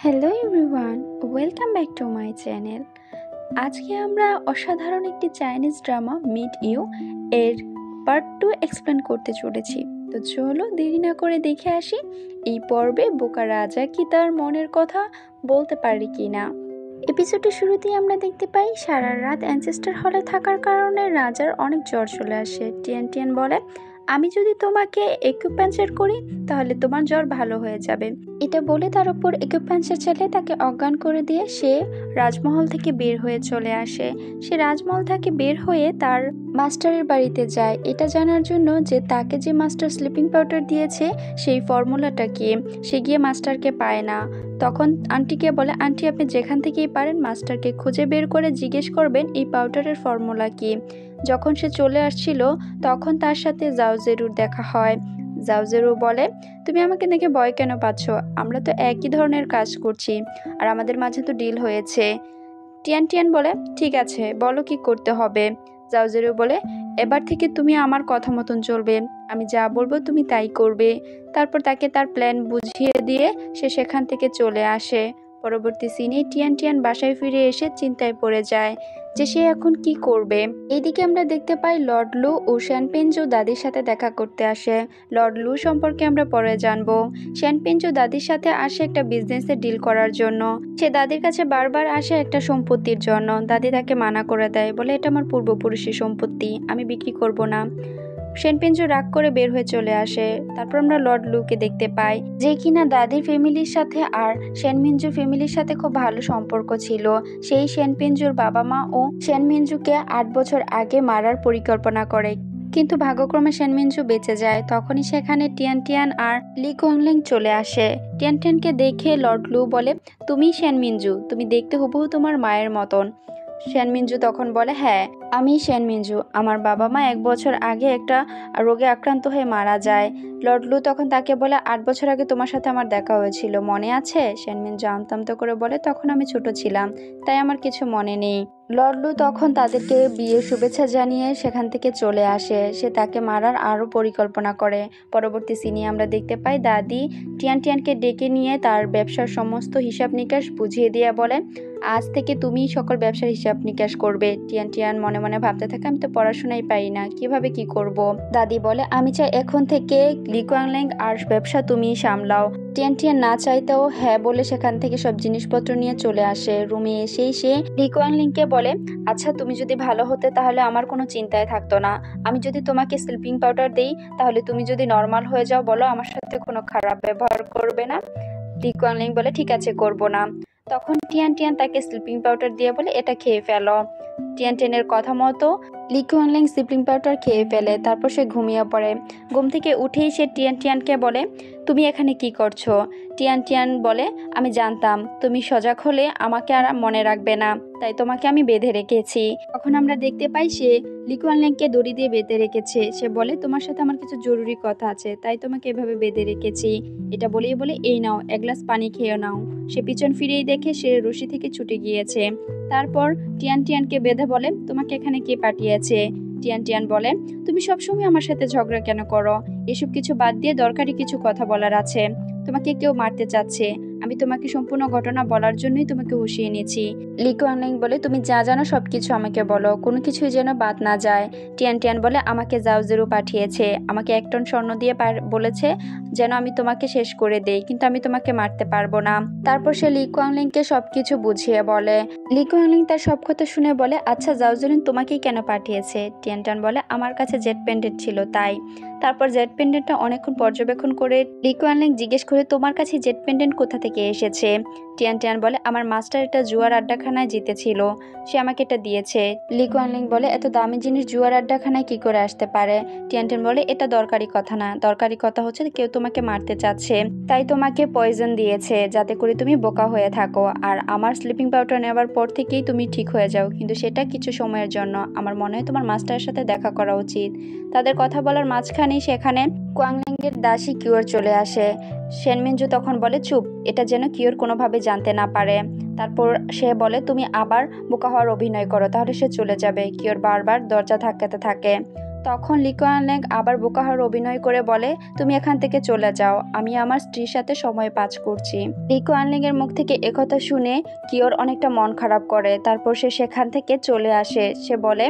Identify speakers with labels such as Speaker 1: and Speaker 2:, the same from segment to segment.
Speaker 1: Hello everyone, welcome back to my channel. আজকে আমরা অসাধারণ একটি চাইনিজ ড্রামা মিট ইউ এর পার্ট 2 এক্সপ্লেন করতে চলেছি। তো চলো দেরি না করে দেখে আসি এই পর্বে বোকা রাজা কি তার মনের কথা বলতে পারে কি না। এপিসোডের শুরুতেই আমরা দেখতে পাই সারা রাত অ্যানসেস্টার হলে থাকার কারণে রাজার অনেক জ্বর চলে আসে। টিয়ান টিয়ান বলে, আমি যদি তোমাকে একুপাঞ্চার করি তাহলে তোমার জ্বর ভালো হয়ে যাবে। এটা বলে তার উপর একুপাঞ্চার চালিয়ে তাকে অজ্ঞান করে দিয়ে সে রাজমহল থেকে বের হয়ে চলে আসে। সে রাজমহল থেকে বের হয়ে তার মাস্টারের বাড়িতে যায় এটা জানার জন্য যে তাকে যে মাস্টার স্লিপিং পাউডার দিয়েছে সেই ফর্মুলাটা কি। সে গিয়ে মাস্টারকে পায় না। তখন আন্টিকে বলে, আন্টি আপনি যেখান থেকেই পারেন মাস্টারকে খুঁজে বের করে জিজ্ঞেস করবেন এই পাউডারের ফর্মুলা কি। যখন সে চলে আসছিল তখন তার সাথে জাওজেরুর দেখা হয়। জাওজেরু বলে, তুমি আমাকে দেখে ভয় কেন পাচ্ছ? আমরা তো একই ধরনের কাজ করছি আর আমাদের মাঝে তো ডিল হয়েছে। টিয়ান টিয়ান বলে, ঠিক আছে বলো কি করতে হবে। জাওজেরু বলে, এবার থেকে তুমি আমার কথা মতন চলবে, আমি যা বলবো তুমি তাই করবে। তারপর তাকে তার প্ল্যান বুঝিয়ে দিয়ে সে সেখান থেকে চলে আসে। পরবর্তী সিনে টিয়ান টিয়ান বাসায় ফিরে এসে চিন্তায় পড়ে যায় যে সে এখন কি করবে। এইদিকে আমরা দেখতে পাই লর্ড লু ও শ্যানপেনজো দাদির সাথে দেখা করতে আসে। লর্ড লু সম্পর্কে আমরা পরে জানবো। শ্যানপেনজো দাদির সাথে আসে একটা বিজনেসে ডিল করার জন্য। সে দাদির কাছে বারবার আসে একটা সম্পত্তির জন্য। দাদি তাকে মানা করে দেয়, বলে এটা আমার পূর্বপুরুষের সম্পত্তি, আমি বিক্রি করব না। শ্যানপেনজো রাগ করে বের হয়ে চলে আসে। তারপর আমরা লর্ড লুকে দেখতে পাই যে কিনা দাদির ফ্যামিলির সাথে আর শ্যানমিনজুর ফ্যামিলির সাথে খুব ভালো সম্পর্ক ছিল। সেই শ্যানপেনজুর বাবা মা ও শ্যানমিনজুকে 8 বছর আগে মারার পরিকল্পনা করে, কিন্তু ভাগ্যক্রমে শ্যানমিনজু বেঁচে যায়। তখনই সেখানে টিয়ান টিয়ান আর লি কুয়াংলিং চলে আসে। টিয়ান টিয়ানকে দেখে লর্ড লু বলে, তুমি শ্যানমিনজু, তুমি দেখতে হুবহু তোমার মায়ের মতন। শ্যানমিনজু তখন বলে, হ্যাঁ আমি শ্যানমিনজু, আমার বাবা মা 1 বছর আগে একটা রোগে আক্রান্ত হয়ে মারা যায়। লর্ড লু তখন তাকে বলে, 8 বছর আগে তোমার সাথে আমার দেখা হয়েছিল, মনে আছে? শ্যানমিনজু আমতামতো করে বলে, তখন আমি ছোট ছিলাম, তাই আমার কিছু মনে নেই। লর্ড লু তখন তাদেরকে বিয়ের শুভেচ্ছা জানিয়ে সেখান থেকে চলে আসে। সে তাকে মারার আরও পরিকল্পনা করে। পরবর্তী সিনে আমরা দেখতে পাই দাদি টিয়ান টিয়ানকে ডেকে নিয়ে তার ব্যবসার সমস্ত হিসাব নিকাশ বুঝিয়ে দিয়ে বলে, আজ থেকে তুমি সকল ব্যবসার হিসাব নিকাশ করবে। টিয়ান টিয়ান মনে মনে ভাবতে থাকে, আমি তো পড়াশোনাই পারি না, কিভাবে কি করব। দাদি বলে, আমি চাই এখন থেকে লি কুয়াংলিং আর ব্যবসা তুমি সামলাও। টিয়ান টিয়ান না চাইতেও হ্যাঁ বলে সেখান থেকে সব জিনিসপত্র নিয়ে চলে আসে। রুমে এসেই সে লি কুয়াংলিংকে বলে, আচ্ছা তুমি যদি ভালো হতে তাহলে আমার কোনো চিন্তায় থাকতো না। আমি যদি তোমাকে স্লিপিং পাউডার দেই তাহলে তুমি যদি নর্মাল হয়ে যাও, বলো আমার সাথে কোনো খারাপ ব্যবহার করবে না। লি কুয়াংলিং বলে, ঠিক আছে করব না। তখন টিয়ান টিয়ান তাকে স্লিপিং পাউডার দিয়ে বলে, এটা খেয়ে ফেলো। টিয়ান টিয়ানের কথা মতো লি কুয়াংলিং স্লিপিং পাউডার খেয়ে ফেলে। তারপর সে ঘুমিয়ে পড়ে। ঘুম থেকে উঠেই সে টিয়ান টিয়ানকে বলে, তুমি এখানে কি করছো? টিয়ান টিয়ান বলে, আমি জানতাম তুমি সজাগ হলে আমাকে আর মনে রাখবে না, তাই তোমাকে আমি বেঁধে রেখেছি। তখন আমরা দেখতে পাই সে লি কুয়াংলিংকে দড়ি দিয়ে বেঁধে রেখেছে। সে বলে, তোমার সাথে আমার কিছু জরুরি কথা আছে, তাই তোমাকে এভাবে বেঁধে রেখেছি। এটা বলেই বলে, এই নাও 1 গ্লাস পানি খেয়ে নাও। সে পিছন ফিরেই দেখে সে রশি থেকে ছুটে গিয়েছে। তারপর টিয়ান টিয়ানকে বেঁধে বলে, তোমাকে এখানে কে পাঠিয়েছে? টিয়ান টিয়ান বলে, তুমি সবসময় আমার সাথে ঝগড়া কেন করো? এসব কিছু বাদ দিয়ে দরকারি কিছু কথা বলার আছে। তোমাকে কেউ মারতে চাচ্ছে, আমি তোমাকে সম্পূর্ণ ঘটনা বলার জন্যই তোমাকে হুঁশিয়ে নিয়েছি। লি কুয়াংলিং বলে, তুমি যা জানো সবকিছু আমাকে বলো, কোনো কিছুই যেন বাদ না যায়। টিয়ান টিয়ান বলে, আমাকে জাওজেরু পাঠিয়েছে, আমাকে 1 টন স্বর্ণ দিয়ে বলেছে যেন আমি তোমাকে শেষ করে দেই, কিন্তু আমি তোমাকে মারতে পারবো না। তারপর সে লি কুয়াংলিংকে সবকিছু বুঝিয়ে বলে। লি কুয়াংলিং তার সব কথা শুনে বলে, আচ্ছা জাওজেরিন তোমাকেই কেন পাঠিয়েছে? টিয়ান টিয়ান বলে, আমার কাছে জেট পেন্ডেন্ট ছিল তাই। তারপর জেট পেন্ডেন্টটা অনেকক্ষণ পর্যবেক্ষণ করে লি কুয়াংলিং জিজ্ঞেস করে, তোমার কাছে জেট পেন্ডেন্ট কোথা থেকে এসেছে? টিয়ান টিয়ান বলে, আমার মাস্টার এটা জুয়ার আড্ডাখানায় জিতেছিল, সে আমাকে এটা দিয়েছে। লি কুয়াংলিং বলে, এত দামি জিনিস জুয়ার আড্ডাখানায় কি করে আসতে পারে? টিয়ান টিয়ান বলে, এটা দরকারি কথা না, দরকারি কথা হচ্ছে কেউ তোমাকে মারতে চাচ্ছে, তাই তোমাকে পয়জন দিয়েছে যাতে করে তুমি বোকা হয়ে থাকো আর আমার স্লিপিং পাউডার নেওয়ার পর থেকেই তুমি ঠিক হয়ে যাও, কিন্তু সেটা কিছু সময়ের জন্য। আমার মনে হয় তোমার মাস্টারের সাথে দেখা করা উচিত। তাদের কথা বলার মাঝখানেই সেখানে কুয়াংলিং এর দাসী কিওর চলে আসে। শ্যানমিনজু তখন বলে, চুপ, এটা যেন কিওর কোনোভাবে জানতে না পারে। তারপর সে বলে, তুমি আবার বোকা হওয়ার অভিনয় করো, তাহলে সে চলে যাবে। কিওর বারবার দরজা ধাক্কাতে থাকে। তখন লি কুয়ানল্যাং আবার বোকা হওয়ার অভিনয় করে বলে, তুমি এখান থেকে চলে যাও, আমি আমার স্ত্রীর সাথে সময় পাস করছি। লি কুয়ানল্যাং এর মুখ থেকে একথা শুনে কিওর অনেকটা মন খারাপ করে। তারপর সে সেখান থেকে চলে আসে। সে বলে,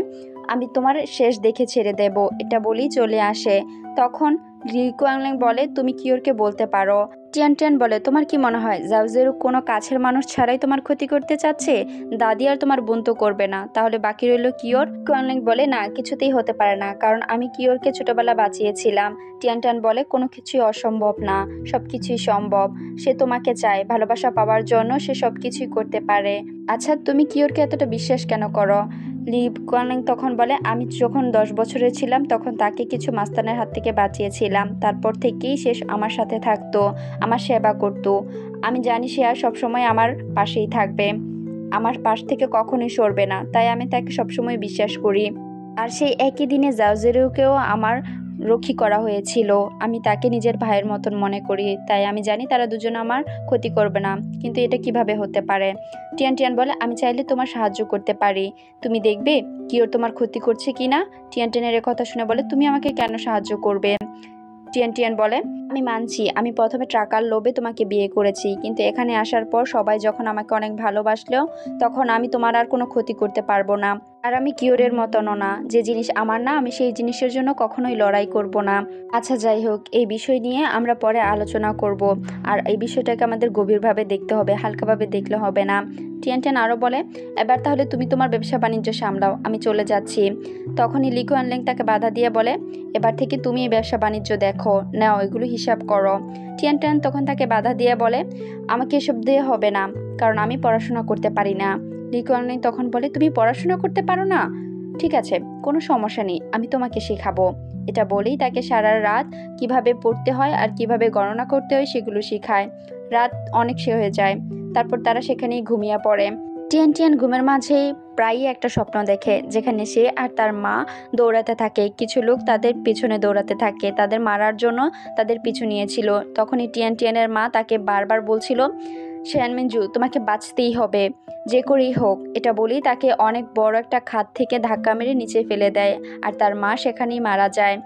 Speaker 1: আমি তোমার শেষ দেখে ছেড়ে দেব, এটা বলেই চলে আসে। তখন লি কুয়ানল্যাং বলে, তুমি কিওরকে বলতে পারো। টিয়ান টিয়ান বলে, তোমার কি মনে হয় জাউজেরু কোনো কাছের মানুষ ছাড়াই তোমার ক্ষতি করতে চাচ্ছে? দাদি আর তোমার বোন তো করবে না, তাহলে বাকি রইল কিওর। কুয়ানল্যাং বলে, না, কিছুতেই হতে পারে না, কারণ আমি কিওরকে ছোটবেলা বাঁচিয়েছিলাম। টিয়ান টিয়ান বলে, কোনো কিছুই অসম্ভব না, সবকিছুই সম্ভব। সে তোমাকে চায়, ভালোবাসা পাওয়ার জন্য সে সবকিছুই করতে পারে। আচ্ছা, তুমি কিওরকে এতটা বিশ্বাস কেন করো? লি কুয়ানল্যাং তখন বলে, আমি যখন 10 বছরের ছিলাম তখন তাকে কিছু মাস্তানের হাত থেকে বাঁচিয়েছিলাম। তারপর থেকেই সে আমার সাথে থাকতো, আমার সেবা করতো। আমি জানি সে আর সবসময় আমার পাশেই থাকবে, আমার পাশ থেকে কখনোই সরবে না, তাই আমি তাকে সবসময় বিশ্বাস করি। আর সেই একই দিনে জাওজেরুকেও আমার রক্ষী করা হয়েছিল। আমি তাকে নিজের ভাইয়ের মতন মনে করি, তাই আমি জানি তারা দুজন আমার ক্ষতি করবে না। কিন্তু এটা কিভাবে হতে পারে? টিয়ান টিয়ান বলে, আমি চাইলে তোমার সাহায্য করতে পারি, তুমি দেখবে কিওর তোমার ক্ষতি করছে কিনা। টিয়ান টিয়ানের কথা শুনে বলে, তুমি আমাকে কেন সাহায্য করবে? টিয়ান টিয়ান বলে, আমি মানছি আমি প্রথমে টাকার লোভে তোমাকে বিয়ে করেছি, কিন্তু এখানে আসার পর সবাই যখন আমাকে অনেক ভালোবাসলো তখন আমি তোমার আর কোনো ক্ষতি করতে পারবো না। আর আমি কিওরের মতনও না, যে জিনিস আমার না আমি সেই জিনিসের জন্য কখনোই লড়াই করব না। আচ্ছা, যাই হোক, এই বিষয় নিয়ে আমরা পরে আলোচনা করব। আর এই বিষয়টাকে আমাদের গভীরভাবে দেখতে হবে, হালকাভাবে দেখলে হবে না। টিয়ান টিয়ান আরও বলে, এবার তাহলে তুমি তোমার ব্যবসা বাণিজ্য সামলাও, আমি চলে যাচ্ছি। তখনই লি কুয়ানল্যাং তাকে বাধা দিয়ে বলে, এবার থেকে তুমি এই ব্যবসা বাণিজ্য দেখো, নাও এগুলো হিসাব করো। টিয়ান টিয়ান তখন তাকে বাধা দিয়ে বলে, আমাকে এসব দিয়ে হবে না, কারণ আমি পড়াশোনা করতে পারি না। লি কুয়ানল্যাং তখন বলে, তুমি পড়াশোনা করতে পারো না? ঠিক আছে, কোনো সমস্যা নেই, আমি তোমাকে শেখাবো। এটা বলেই তাকে সারা রাত কিভাবে পড়তে হয় আর কিভাবে গণনা করতে হয় সেগুলো শেখায়। রাত অনেক হয়ে যায়, তারপর তারা সেখানেই ঘুমিয়ে পড়ে। টিয়ান টিয়ান ঘুমের মাঝেই প্রায়ই একটা স্বপ্ন দেখে, যেখানে সে আর তার মা দৌড়াতে থাকে। কিছু লোক তাদের পিছনে দৌড়াতে থাকে, তাদের মারার জন্য তাদের পিছু নিয়েছিল। তখনই টিয়ান টিয়ানের মা তাকে বারবার বলছিল, শানমিনজু, তোমাকে বাঁচতেই হবে, যে করেই হোক। এটা বলেই তাকে অনেক বড় একটা খাদ থেকে ধাক্কা মেরে নিচে ফেলে দেয়, আর তার মা সেখানেই মারা যায়।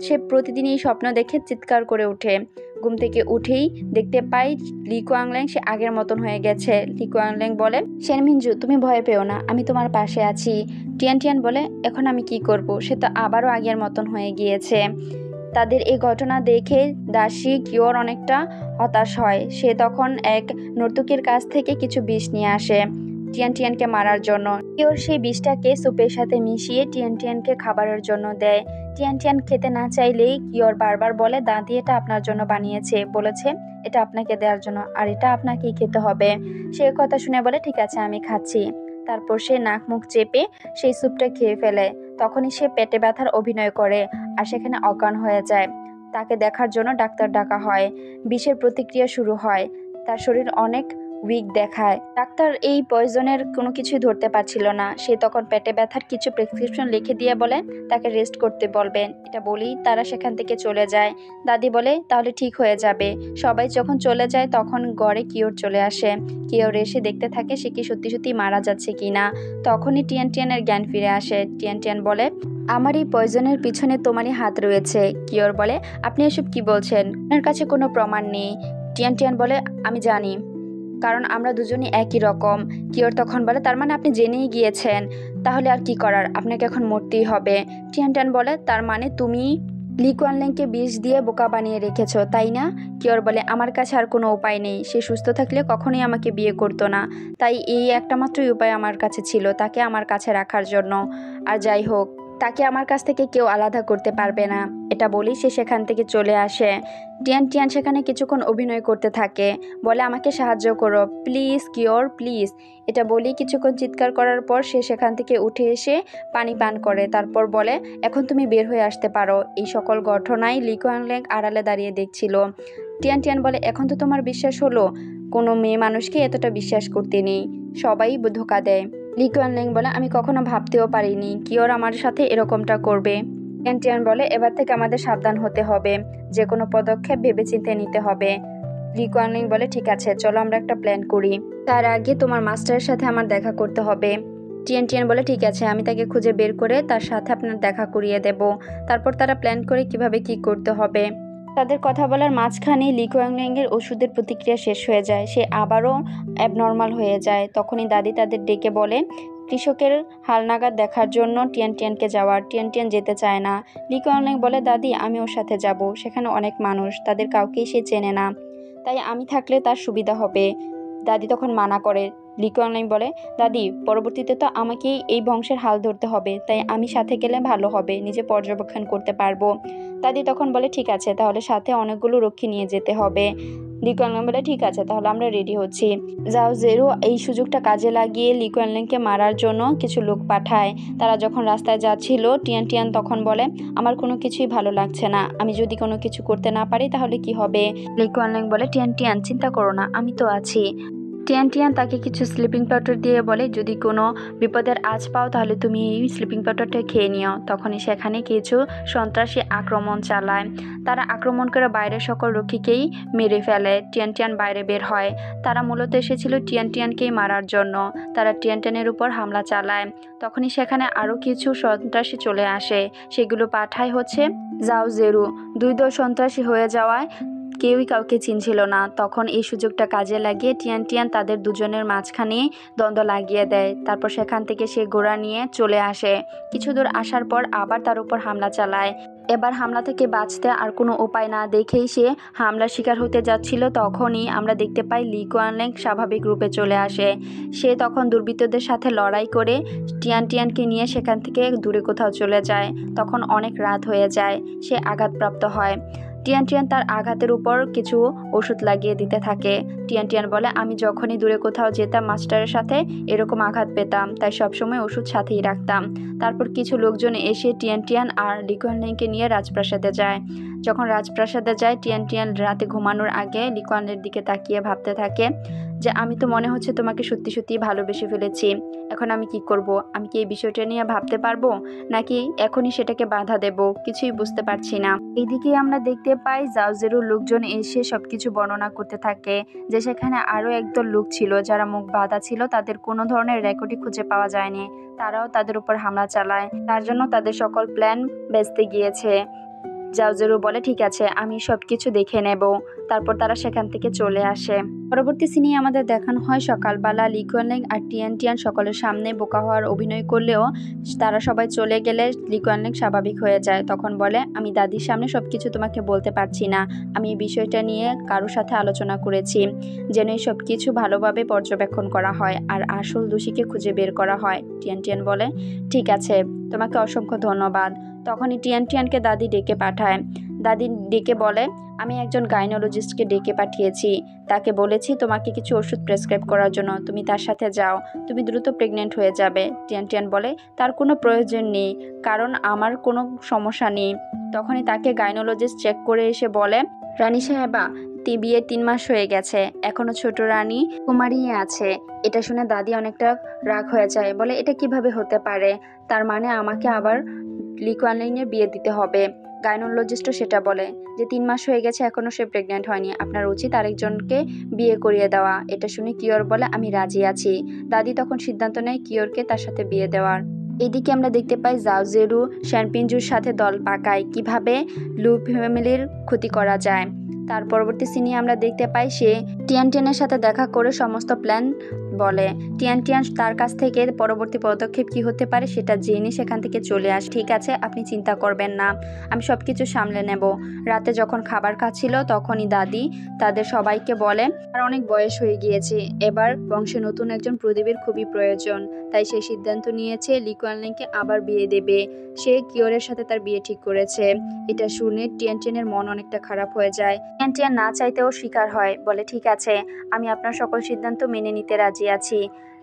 Speaker 1: সে প্রতিদিন এই স্বপ্ন দেখে চিৎকার করে ওঠে। ঘুম থেকে উঠেই দেখতে পাই লি কুয়ানল্যাং সে আগের মতন হয়ে গেছে। লি কুয়ানল্যাং বলে, শানমিনজু, তুমি ভয় পেও না, আমি তোমার পাশে আছি। টিয়ান টিয়ান বলে, এখন আমি কি করব? সে তো আবারও আগের মতন হয়ে গিয়েছে। তাদের এই ঘটনা দেখে দাসী কিওর অনেকটা হতাশ হয়। সে তখন এক নর্তকীর কাছ থেকে কিছু বিষ নিয়ে আসে টিয়ান টিয়ানকে মারার জন্য। কিওর সেই বিষটাকে স্যুপের সাথে মিশিয়ে টিয়ান টিয়ানকে খাবারের জন্য দেয়। টিয়ান টিয়ান খেতে না চাইলেই কিওর বারবার বলে, দাদি এটা আপনার জন্য বানিয়েছে, বলেছে এটা আপনাকে দেওয়ার জন্য, আর এটা আপনাকেই খেতে হবে। সে কথা শুনে বলে, ঠিক আছে, আমি খাচ্ছি। তারপর সে নাক মুখ চেপে সেই স্যুপটা খেয়ে ফেলে। তখনই সে পেটে ব্যথার অভিনয় করে আর সেখানে অজ্ঞান হয়ে যায়। তাকে দেখার জন্য ডাক্তার ডাকা হয়। বিষের প্রতিক্রিয়া শুরু হয়, তার শরীর অনেক উইক দেখায়। ডাক্তার এই পয়জনের কোনো কিছুই ধরতে পারছিল না। সে তখন পেটে ব্যথার কিছু প্রেসক্রিপশন লিখে দিয়ে বলে তাকে রেস্ট করতে বলবেন। এটা বলেই তারা সেখান থেকে চলে যায়। দাদি বলে, তাহলে ঠিক হয়ে যাবে। সবাই যখন চলে যায় তখন ঘরে কিওর চলে আসে। কিওর এসে দেখতে থাকে সে কি সত্যি সত্যি মারা যাচ্ছে কিনা। তখনই টিয়ান টিয়ানের জ্ঞান ফিরে আসে। টিয়ান টিয়ান বলে, আমার এই পয়জনের পিছনে তোমারই হাত রয়েছে। কিওর বলে, আপনি এসব কি বলছেন? আপনার কাছে কোনো প্রমাণ নেই। টিয়ান টিয়ান বলে, আমি জানি, কারণ আমরা দুজনই একই রকম। কিওর তখন বলে, তার মানে আপনি জেনেই গিয়েছেন, তাহলে আর কি করার, আপনাকে এখন মরতেই হবে। টিয়ান টিয়ান বলে, তার মানে তুমি লি কুয়ানল্যাংকে বিষ দিয়ে বোকা বানিয়ে রেখেছো, তাই না? কিওর বলে, আমার কাছে আর কোনো উপায় নেই। সে সুস্থ থাকলে কখনোই আমাকে বিয়ে করতো না, তাই এই একটা মাত্রই উপায় আমার কাছে ছিল, তাকে আমার কাছে রাখার জন্য। আর যাই হোক, তাকে আমার কাছ থেকে কেউ আলাদা করতে পারবে না। এটা বলেই সে সেখান থেকে চলে আসে। টিয়ান টিয়ান সেখানে কিছুক্ষণ অভিনয় করতে থাকে, বলে, আমাকে সাহায্য করো প্লিজ কিওর, প্লিজ। এটা বলেই কিছুক্ষণ চিৎকার করার পর সে সেখান থেকে উঠে এসে পানি পান করে। তারপর বলে, এখন তুমি বের হয়ে আসতে পারো। এই সকল ঘটনায় লি কুয়ানল্যাং আড়ালে দাঁড়িয়ে দেখছিল। টিয়ান টিয়ান বলে, এখন তো তোমার বিশ্বাস হলো? কোনো মেয়ে মানুষকে এতটা বিশ্বাস করতে নেই, সবাই ধোঁকা দেয়। লি কুয়ানল্যাং বলে, আমি কখনো ভাবতেও পারিনি কিওর আমার সাথে এরকমটা করবে। টিয়ান টিয়ান বলে, এবার থেকে আমাদের সাবধান হতে হবে, যে কোনো পদক্ষেপ ভেবেচিন্তে নিতে হবে। লি কুয়ানল্যাং বলে, ঠিক আছে, চলো আমরা একটা প্ল্যান করি। তার আগে তোমার মাস্টারের সাথে আমার দেখা করতে হবে। টিয়ান টিয়ান বলে ঠিক আছে, আমি তাকে খুঁজে বের করে তার সাথে আপনার দেখা করিয়ে দেব। তারপর তারা প্ল্যান করে কিভাবে কি করতে হবে। তাদের কথা বলার মাঝখানে লি কুয়াংলিংয়ের ওষুধের প্রতিক্রিয়া শেষ হয়ে যায়, সে আবারও অ্যাবনর্মাল হয়ে যায়। তখনই দাদি তাদের ডেকে বলে কৃষকের হালনাগাদ দেখার জন্য টিয়ান টিয়ানকে যাওয়ার। টিয়ান টিয়ান যেতে চায় না। লি কুয়াংলিং বলে দাদি আমি ওর সাথে যাব, সেখানে অনেক মানুষ, তাদের কাউকেই সে চেনে না, তাই আমি থাকলে তার সুবিধা হবে। দাদি তখন মানা করে। লি কুয়াংলিং বলে দাদি পরবর্তীতে তো আমাকেই এই বংশের হাল ধরতে হবে, তাই আমি সাথে গেলে ভালো হবে, নিজে পর্যবেক্ষণ করতে পারবো। দাদি তখন বলে ঠিক আছে, তাহলে সাথে অনেকগুলো রক্ষী নিয়ে যেতে হবে। লি কুয়াংলিং বলে ঠিক আছে, তাহলে আমরা রেডি হচ্ছি। জাও জেরু এই সুযোগটা কাজে লাগিয়ে লি কুয়াংলিংকে মারার জন্য কিছু লোক পাঠায়। তারা যখন রাস্তায় যাচ্ছিল, টিয়ান টিয়ান তখন বলে আমার কোনো কিছুই ভালো লাগছে না, আমি যদি কোনো কিছু করতে না পারি তাহলে কি হবে। লি কুয়াংলিং বলে টিয়ান টিয়ান চিন্তা করো না, আমি তো আছি। টিয়ান টিয়ান তাকে কিছু স্লিপিং পাউডার দিয়ে বলে যদি কোনো বিপদের আঁচ পাও তাহলে তুমি এই স্লিপিং পাউডারটা খেয়ে নিও। তখনই সেখানে কিছু সন্ত্রাসী আক্রমণ চালায়। তারা আক্রমণ করে বাইরের সকল রক্ষীকেই মেরে ফেলে। টিয়ান টিয়ান বাইরে বের হয়। তারা মূলত এসেছিল টিয়ান টিয়ানকেই মারার জন্য। তারা টিয়ান টিয়ানের উপর হামলা চালায়। তখনই সেখানে আরও কিছু সন্ত্রাসী চলে আসে, সেগুলো পাঠায় হচ্ছে জাও জেরু। দুই দল সন্ত্রাসী হয়ে যাওয়ায় কেউই কাউকে চিনছিল না। তখন এই সুযোগটা কাজে লাগিয়ে টিয়ান টিয়ান তাদের দুজনের মাঝখানে দ্বন্দ্ব লাগিয়ে দেয়। তারপর সেখান থেকে সে ঘোড়া নিয়ে চলে আসে। কিছু দূর আসার পর আবার তার উপর হামলা চালায়। এবার হামলা থেকে বাঁচতে আর কোনো উপায় না দেখেই সে হামলার শিকার হতে যাচ্ছিল। তখনই আমরা দেখতে পাই লি কুয়াংলিং স্বাভাবিক রূপে চলে আসে। সে তখন দুর্বৃত্তদের সাথে লড়াই করে টিয়ান টিয়ানকে নিয়ে সেখান থেকে দূরে কোথাও চলে যায়। তখন অনেক রাত হয়ে যায়, সে আঘাতপ্রাপ্ত হয়। টিয়ান টিয়ান তার আঘাতের উপর কিছু ওষুধ লাগিয়ে দিতে থাকে। টিয়ান টিয়ান বলে আমি যখনই দূরে কোথাও যেতাম মাস্টারের সাথে এরকম আঘাত পেতাম, তাই সবসময় ওষুধ সাথেই রাখতাম। তারপর কিছু লোকজন এসে টিয়ান টিয়ান আর লি কুয়াংলিংকে নিয়ে রাজপ্রাসাদে যায়। যখন রাজপ্রাসাদে যায়, টিয়ান টিয়ান রাতে ঘুমানোর আগে লি কুয়াংলিংয়ের দিকে তাকিয়ে ভাবতে থাকে যে আমি তো মনে হচ্ছে তোমাকে সত্যি সত্যি ভালোবেসে ফেলেছি, এখন আমি কি করব? আমি কি এই বিষয়টা নিয়ে ভাবতে পারবো, নাকি এখনই সেটাকে বাধা দেব? কিছুই বুঝতে পারছি না। এইদিকে আমরা দেখতে পাই জাও জেরুর লোকজন এসে সবকিছু বর্ণনা করতে থাকে যে সেখানে আরও একদল লোক ছিল যারা মুখ বাঁধা ছিল, তাদের কোনো ধরনের রেকর্ডই খুঁজে পাওয়া যায়নি। তারাও তাদের উপর হামলা চালায়, তার জন্য তাদের সকল প্ল্যান ভেস্তে গিয়েছে। জাও জেরু বলে ঠিক আছে, আমি সবকিছু দেখে নেব। তারপর তারা সেখান থেকে চলে আসে। পরবর্তী সিনে আমাদের দেখানো হয় সকালবেলা লি কুয়াংলিং আর টিয়ান টিয়ান সকলের সামনে বোকা হওয়ার অভিনয় করলেও তারা সবাই চলে গেলে লি কুয়াংলিং স্বাভাবিক হয়ে যায়। তখন বলে আমি দাদির সামনে সবকিছু তোমাকে বলতে পারছি না, আমি এই বিষয়টা নিয়ে কারোর সাথে আলোচনা করেছি, যেন এই সবকিছু ভালোভাবে পর্যবেক্ষণ করা হয় আর আসল দোষীকে খুঁজে বের করা হয়। টিয়ান টিয়ান বলে ঠিক আছে, তোমাকে অসংখ্য ধন্যবাদ। তখনই টিয়ান টিয়ানকে দাদি ডেকে পাঠায়। দাদি ডেকে বলে আমি একজন গাইনোলজিস্টকে ডেকে পাঠিয়েছি, তাকে বলেছি তোমাকে কিছু ওষুধ প্রেসক্রাইব করার জন্য, তুমি তার সাথে যাও, তুমি দ্রুত প্রেগনেন্ট হয়ে যাবে। টিয়ান টিয়ান বলে তার কোনো প্রয়োজন নেই, কারণ আমার কোনো সমস্যা নেই। তখনই তাকে গাইনোলজিস্ট চেক করে এসে বলে রানী সাহেবা, বিয়ের 3 মাস হয়ে গেছে, এখনো ছোট রানী কুমারী আছে। এটা শুনে দাদি অনেকটা রাগ হয়ে যায়, বলে এটা কিভাবে হতে পারে? তার মানে আমাকে আবার লি কুয়াংলিংয়ের বিয়ে দিতে হবে। গাইনোলজিস্টও সেটা বলে যে 3 মাস হয়ে গেছে, এখনো সে প্রেগনেন্ট হয়নি, আপনার উচিত আরেকজনকে বিয়ে করিয়ে দেওয়া। এটা শুনে কিওর বলে আমি রাজি আছি। দাদি তখন সিদ্ধান্ত নেয় কিওরকে তার সাথে বিয়ে দেওয়ার। এদিকে আমরা দেখতে পাই জাও জেরু শ্যানপিঞ্জুর সাথে দল পাকায় কিভাবে লু ফ্যামিলির ক্ষতি করা যায়। তার পরবর্তী সিনে আমরা দেখতে পাই সে টিয়ান টিয়ানের সাথে দেখা করে সমস্ত প্ল্যান বলে। টিয়ান টিয়ান তার কাছ থেকে পরবর্তী পদক্ষেপ কি হতে পারে সেটা জেনে সেখান থেকে চলে আসে। ঠিক আছে, আপনি চিন্তা করবেন না, আমি সব কিছু সামলে নেব। রাতে যখন খাবার খাচ্ছিল তখনই দাদি তাদের সবাইকে বলে আর অনেক বয়স হয়ে গিয়েছে, এবার বংশে নতুন একজন প্রদীপের খুবই প্রয়োজন, তাই সে সিদ্ধান্ত নিয়েছে লি কুয়াংলিংকে আবার বিয়ে দেবে। সে কিওরের সাথে তার বিয়ে ঠিক করেছে। এটা শুনে টিয়ান টিয়ানের মন অনেকটা খারাপ হয়ে যায়। টিয়ান টিয়ান না চাইতেও স্বীকার হয়, বলে ঠিক আছে, আমি আপনার সকল সিদ্ধান্ত মেনে নিতে রাজি আছি।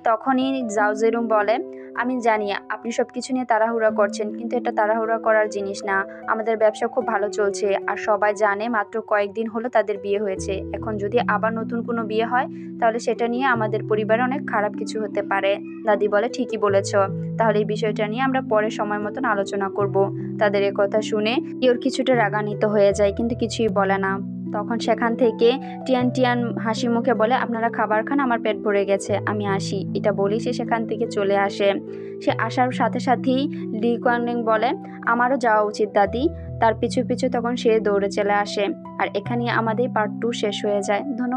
Speaker 1: তখনই জাও জেরু বলে আমি জানি আপনি সবকিছু নিয়ে তাড়াহুড়া করছেন, কিন্তু এটা তাড়াহুড়া করার জিনিস না, আমাদের ব্যবসা খুব ভালো চলছে আর সবাই জানে মাত্র কয়েকদিন হলো তাদের বিয়ে হয়েছে। এখন যদি আবার নতুন কোনো বিয়ে হয় তাহলে সেটা নিয়ে আমাদের পরিবারে অনেক খারাপ কিছু হতে পারে। দাদি বলে ঠিকই বলেছ, তাহলে এই বিষয়টা নিয়ে আমরা পরে সময় মতন আলোচনা করব। তাদের কথা শুনে কিওর কিছুটা রাগান্বিত হয়ে যায়, কিন্তু কিছুই বলে না। তখন সেখান থেকে টিয়ান টিয়ান হাসি মুখে বলে, আপনারা খাবার খান, আমার পেট ভরে গেছে, আমি আসি। এটা বলেই সে সেখান থেকে চলে আসে। সে আসার সাথে সাথেই লি কুয়ানলিং বলে, আমারও যাওয়া উচিত দাদি। তার পিছু পিছু তখন সে দৌড়ে চলে আসে। আর এখানে আমাদের পার্ট 2 শেষ হয়ে যায়। ধন্যবাদ।